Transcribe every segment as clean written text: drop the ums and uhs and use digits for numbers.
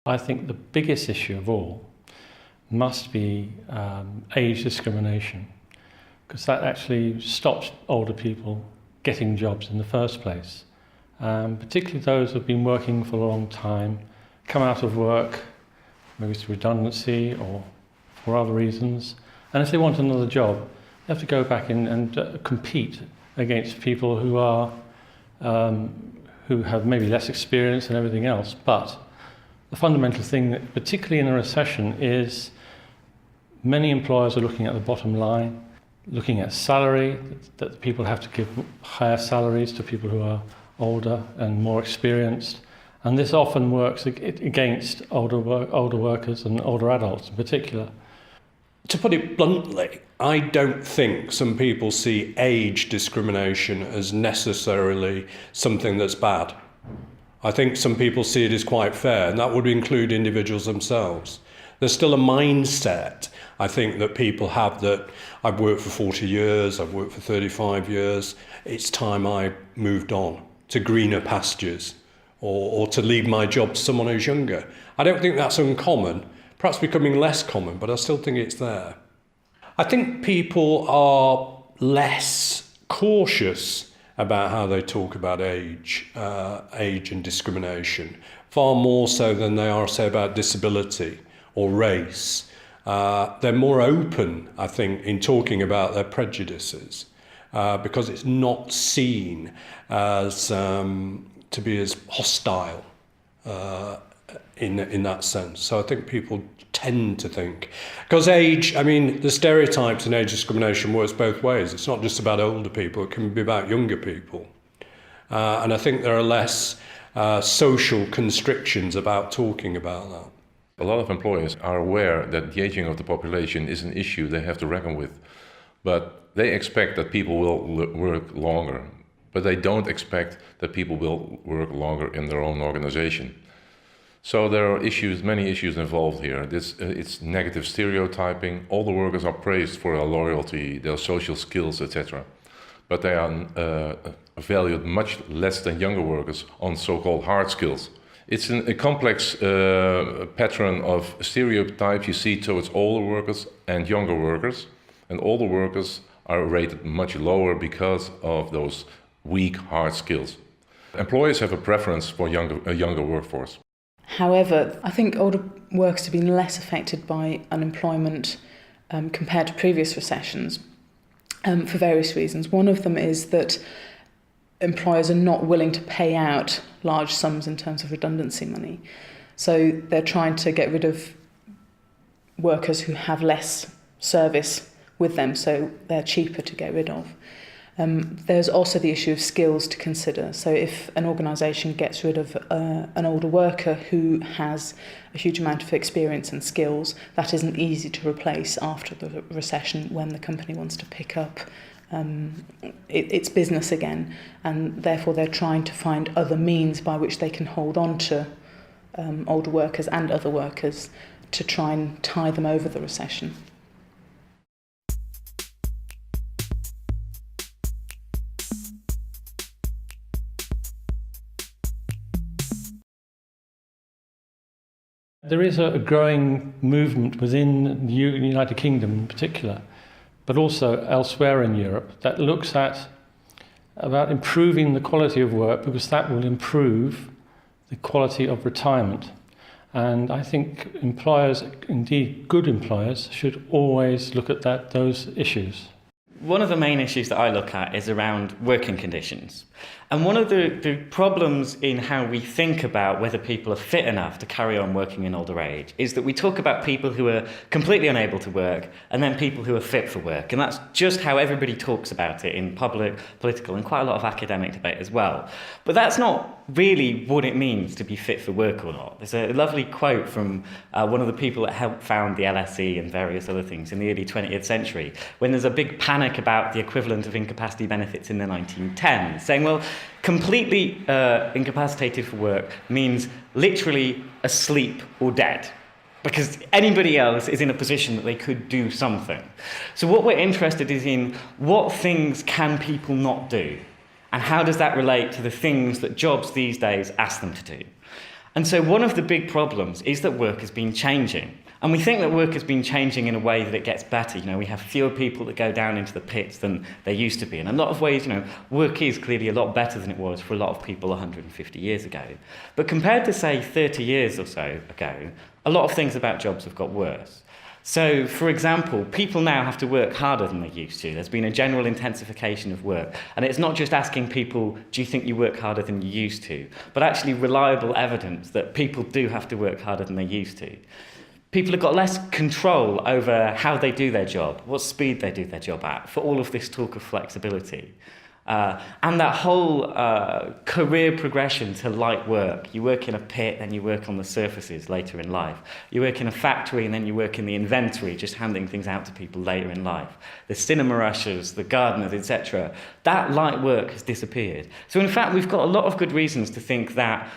I think the biggest issue of all must be age discrimination, because that actually stops older people getting jobs in the first place, particularly those who have been working for a long time, come out of work, maybe it's redundancy or for other reasons, and if they want another job, they have to go back in and compete against people who are who have maybe less experience and everything else. But the fundamental thing, particularly in a recession, is many employers are looking at the bottom line, looking at salary, that people have to give higher salaries to people who are older and more experienced. And this often works against older workers and older adults in particular. To put it bluntly, I don't think some people see age discrimination as necessarily something that's bad. I think some people see it as quite fair, and that would include individuals themselves. There's still a mindset, I think, that people have that I've worked for 40 years, I've worked for 35 years, it's time I moved on to greener pastures or to leave my job to someone who's younger. I don't think that's uncommon, perhaps becoming less common, but I still think it's there. I think people are less cautious about how they talk about age and discrimination, far more so than they are, say, about disability or race. They're more open, I think, in talking about their prejudices because it's not seen as to be as hostile in that sense. So I think people tend to think, because age, I mean, the stereotypes in age discrimination works both ways. It's not just about older people, it can be about younger people. And I think there are less social constrictions about talking about that. A lot of employers are aware that the aging of the population is an issue they have to reckon with, but they expect that people will work longer, but they don't expect that people will work longer in their own organization. So there are many issues involved here. It's negative stereotyping. Older workers are praised for their loyalty, their social skills, etc. But they are valued much less than younger workers on so-called hard skills. It's a complex pattern of stereotypes you see towards older workers and younger workers. And older workers are rated much lower because of those weak, hard skills. Employers have a preference for a younger workforce. However, I think older workers have been less affected by unemployment compared to previous recessions for various reasons. One of them is that employers are not willing to pay out large sums in terms of redundancy money. So they're trying to get rid of workers who have less service with them, so they're cheaper to get rid of. There's also the issue of skills to consider. So if an organisation gets rid of an older worker who has a huge amount of experience and skills, that isn't easy to replace after the recession when the company wants to pick up its business again. And therefore they're trying to find other means by which they can hold on to older workers and other workers to try and tie them over the recession. There is a growing movement within the United Kingdom in particular, but also elsewhere in Europe, that looks at about improving the quality of work, because that will improve the quality of retirement. And I think employers, indeed good employers, should always look at those issues. One of the main issues that I look at is around working conditions. And one of the problems in how we think about whether people are fit enough to carry on working in older age is that we talk about people who are completely unable to work and then people who are fit for work. And that's just how everybody talks about it in public, political, and quite a lot of academic debate as well. But that's not really what it means to be fit for work or not. There's a lovely quote from one of the people that helped found the LSE and various other things in the early 20th century, when there's a big panic about the equivalent of incapacity benefits in the 1910s, saying, well, completely incapacitated for work means literally asleep or dead, because anybody else is in a position that they could do something. So what we're interested is in what things can people not do, and how does that relate to the things that jobs these days ask them to do. And so one of the big problems is that work has been changing. And we think that work has been changing in a way that it gets better. You know, we have fewer people that go down into the pits than there used to be. In a lot of ways, you know, work is clearly a lot better than it was for a lot of people 150 years ago. But compared to, say, 30 years or so ago, a lot of things about jobs have got worse. So, for example, people now have to work harder than they used to. There's been a general intensification of work. And it's not just asking people, do you think you work harder than you used to? But actually reliable evidence that people do have to work harder than they used to. People have got less control over how they do their job, what speed they do their job at, for all of this talk of flexibility. And that whole career progression to light work. You work in a pit, then you work on the surfaces later in life. You work in a factory, and then you work in the inventory, just handing things out to people later in life. The cinema ushers, the gardeners, etc. That light work has disappeared. So in fact, we've got a lot of good reasons to think that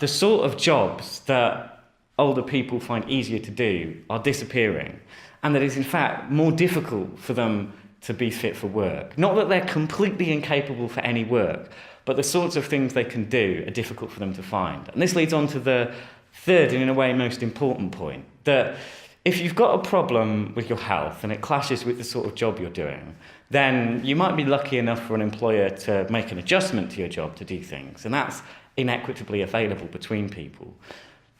the sort of jobs that older people find easier to do are disappearing, and that it's in fact more difficult for them to be fit for work. Not that they're completely incapable for any work, but the sorts of things they can do are difficult for them to find. And this leads on to the third and in a way most important point, that if you've got a problem with your health and it clashes with the sort of job you're doing, then you might be lucky enough for an employer to make an adjustment to your job to do things, and that's inequitably available between people.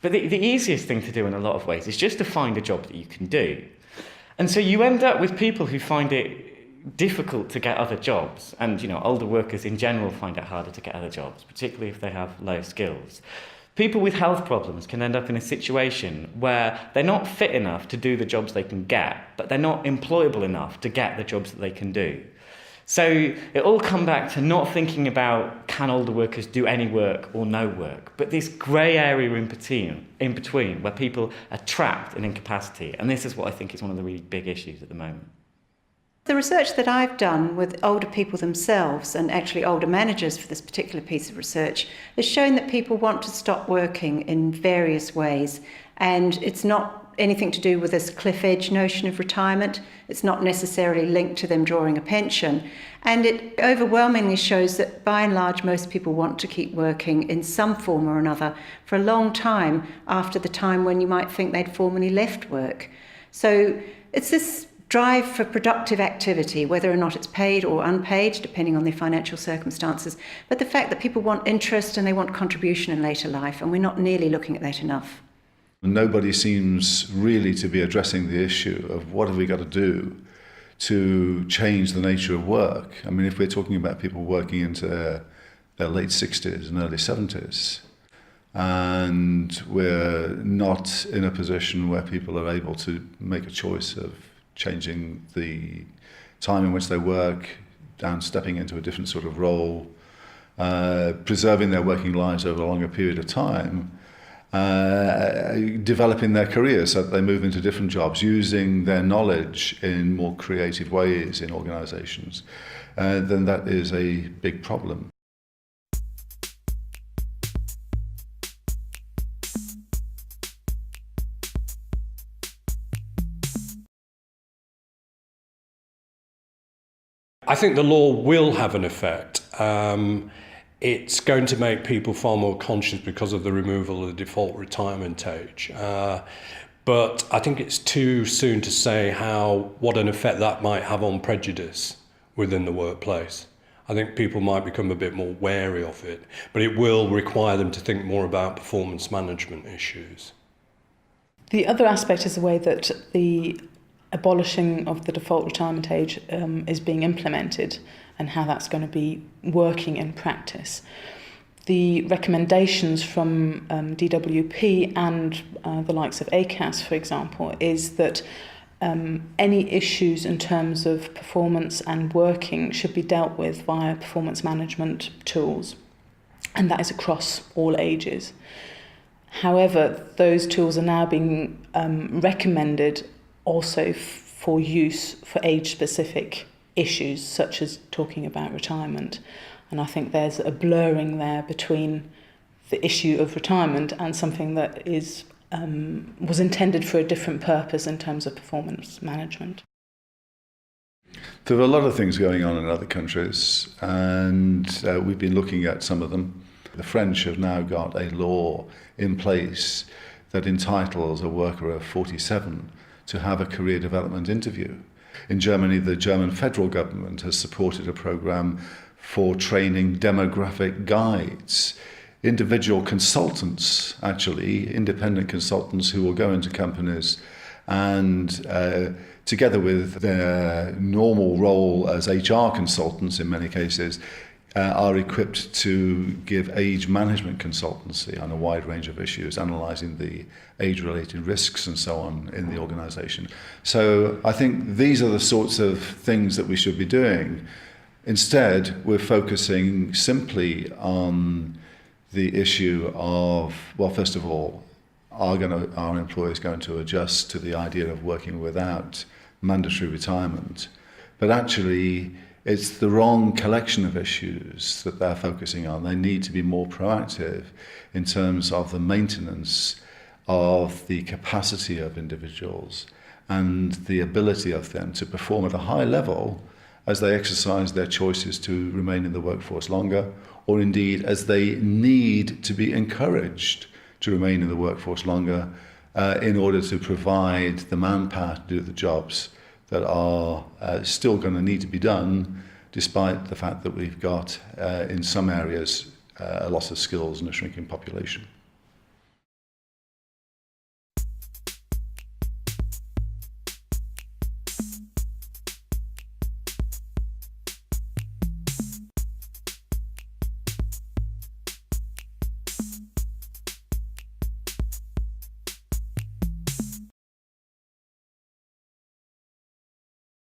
But the easiest thing to do in a lot of ways is just to find a job that you can do. And so you end up with people who find it difficult to get other jobs. And, you know, older workers in general find it harder to get other jobs, particularly if they have low skills. People with health problems can end up in a situation where they're not fit enough to do the jobs they can get, but they're not employable enough to get the jobs that they can do. So it all comes back to not thinking about can older workers do any work or no work, but this grey area in between where people are trapped in incapacity. And this is what I think is one of the really big issues at the moment. The research that I've done with older people themselves, and actually older managers for this particular piece of research, has shown that people want to stop working in various ways. And it's not anything to do with this cliff edge notion of retirement. It's not necessarily linked to them drawing a pension. And it overwhelmingly shows that by and large most people want to keep working in some form or another for a long time after the time when you might think they'd formally left work. So it's this drive for productive activity, whether or not it's paid or unpaid, depending on their financial circumstances, but the fact that people want interest and they want contribution in later life, and we're not nearly looking at that enough. Nobody seems really to be addressing the issue of what have we got to do to change the nature of work. I mean, if we're talking about people working into their late 60s and early 70s, and we're not in a position where people are able to make a choice of changing the time in which they work, down stepping into a different sort of role, preserving their working lives over a longer period of time, developing their careers so that they move into different jobs, using their knowledge in more creative ways in organisations, then that is a big problem. I think the law will have an effect. It's going to make people far more conscious because of the removal of the default retirement age. But I think it's too soon to say what an effect that might have on prejudice within the workplace. I think people might become a bit more wary of it, but it will require them to think more about performance management issues. The other aspect is the way that the abolishing of the default retirement age is being implemented and how that's going to be working in practice. The recommendations from DWP and the likes of ACAS, for example, is that any issues in terms of performance and working should be dealt with via performance management tools, and that is across all ages. However, those tools are now being recommended also for use for age-specific issues, such as talking about retirement. And I think there's a blurring there between the issue of retirement and something that was intended for a different purpose in terms of performance management. There are a lot of things going on in other countries, and we've been looking at some of them. The French have now got a law in place that entitles a worker of 47 to have a career development interview. In Germany, the German federal government has supported a program for training demographic guides, individual consultants, actually, independent consultants who will go into companies and together with their normal role as HR consultants in many cases, are equipped to give age management consultancy on a wide range of issues, analysing the age-related risks and so on in the organisation. So I think these are the sorts of things that we should be doing. Instead, we're focusing simply on the issue of, well, first of all, are employers going to adjust to the idea of working without mandatory retirement? But actually, it's the wrong collection of issues that they're focusing on. They need to be more proactive in terms of the maintenance of the capacity of individuals and the ability of them to perform at a high level as they exercise their choices to remain in the workforce longer, or indeed as they need to be encouraged to remain in the workforce longer in order to provide the manpower to do the jobs that are still going to need to be done, despite the fact that we've got, in some areas, a loss of skills and a shrinking population.